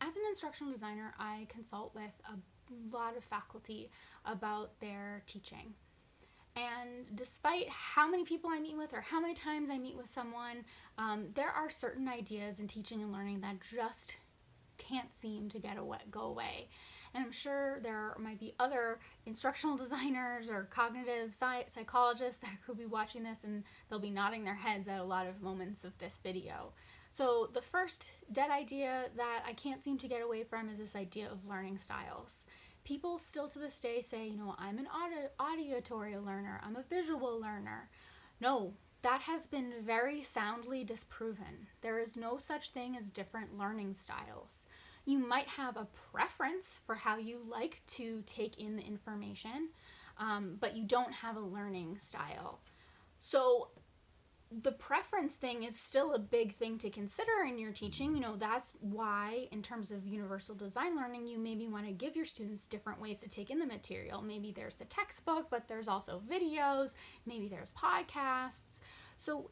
as an instructional designer, I consult with a lot of faculty about their teaching. And despite how many people I meet with or how many times I meet with someone, there are certain ideas in teaching and learning that just can't seem to go away. And I'm sure there might be other instructional designers or cognitive psychologists that could be watching this, and they'll be nodding their heads at a lot of moments of this video. So the first dead idea that I can't seem to get away from is this idea of learning styles. People still to this day say, I'm an auditory learner, I'm a visual learner. No, that has been very soundly disproven. There is no such thing as different learning styles. You might have a preference for how you like to take in the information, but you don't have a learning style. So the preference thing is still a big thing to consider in your teaching. That's why in terms of universal design learning, you maybe want to give your students different ways to take in the material. Maybe there's the textbook, but there's also videos, maybe there's podcasts. So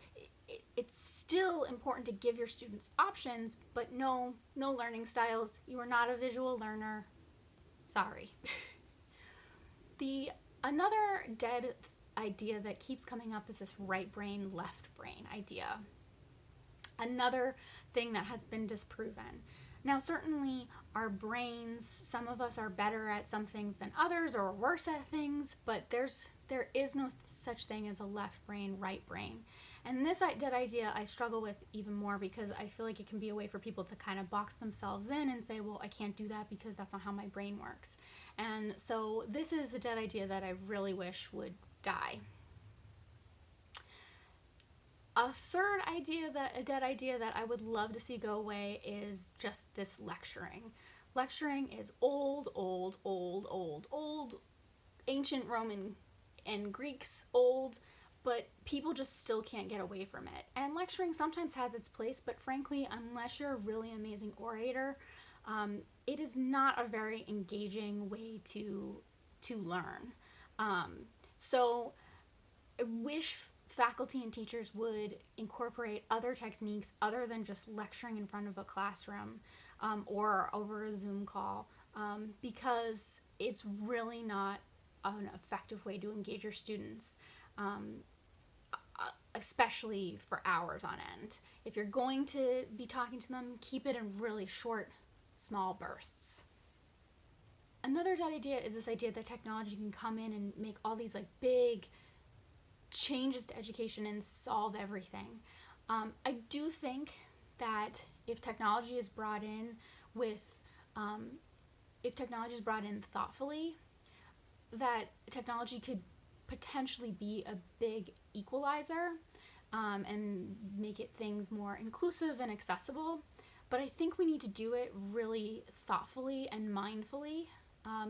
it's still important to give your students options, but no learning styles. You are not a visual learner. Sorry. Another dead idea that keeps coming up is this right brain, left brain idea. Another thing that has been disproven. Now, certainly our brains, some of us are better at some things than others or worse at things, but there is no such thing as a left brain, right brain. And this dead idea I struggle with even more because I feel like it can be a way for people to kind of box themselves in and say, well, I can't do that because that's not how my brain works. And so this is a dead idea that I really wish would die. A third dead idea that I would love to see go away is just this lecturing. Lecturing is old, ancient Roman and Greeks old, but people just still can't get away from it. And lecturing sometimes has its place, but frankly, unless you're a really amazing orator, it is not a very engaging way to learn. So I wish faculty and teachers would incorporate other techniques other than just lecturing in front of a classroom or over a Zoom call, because it's really not an effective way to engage your students, especially for hours on end. If you're going to be talking to them, keep it in really short, small bursts. Another dead idea is this idea that technology can come in and make all these big changes to education and solve everything. I do think that if technology is brought in thoughtfully, that technology could potentially be a big equalizer and make things more inclusive and accessible. But I think we need to do it really thoughtfully and mindfully,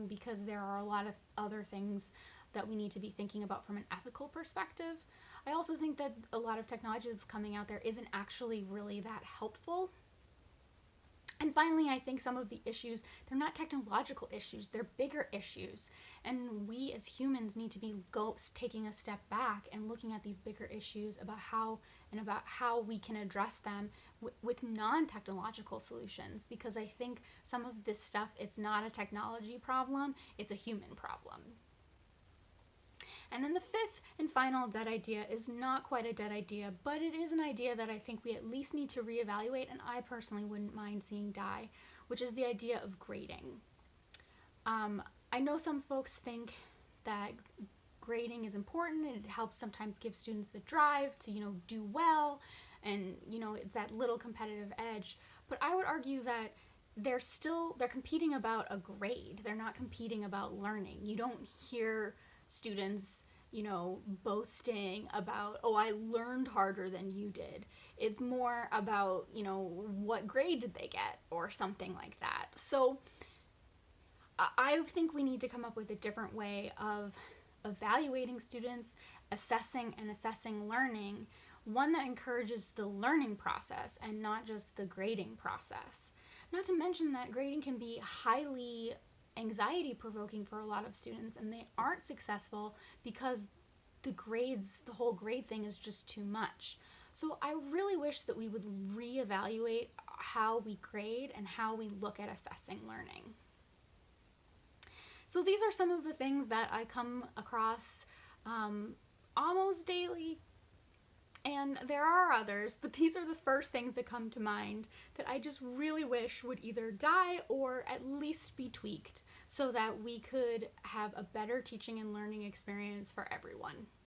because there are a lot of other things that we need to be thinking about from an ethical perspective. I also think that a lot of technology that's coming out there isn't actually really that helpful. And finally, I think some of the issues, they're not technological issues, they're bigger issues. And we as humans need to be taking a step back and looking at these bigger issues about how we can address them with non-technological solutions. Because I think some of this stuff, it's not a technology problem, it's a human problem. And then the fifth and final dead idea is not quite a dead idea, but it is an idea that I think we at least need to reevaluate, and I personally wouldn't mind seeing die, which is the idea of grading. I know some folks think that grading is important and it helps sometimes give students the drive to, do well, and, it's that little competitive edge. But I would argue that they're competing about a grade. They're not competing about learning. You don't hear students, boasting about, oh, I learned harder than you did. It's more about, what grade did they get or something like that. So I think we need to come up with a different way of evaluating students, assessing learning, one that encourages the learning process and not just the grading process. Not to mention that grading can be highly anxiety provoking for a lot of students, and they aren't successful because the whole grade thing is just too much. So I really wish that we would reevaluate how we grade and how we look at assessing learning. So these are some of the things that I come across almost daily. And there are others, but these are the first things that come to mind that I just really wish would either die or at least be tweaked so that we could have a better teaching and learning experience for everyone.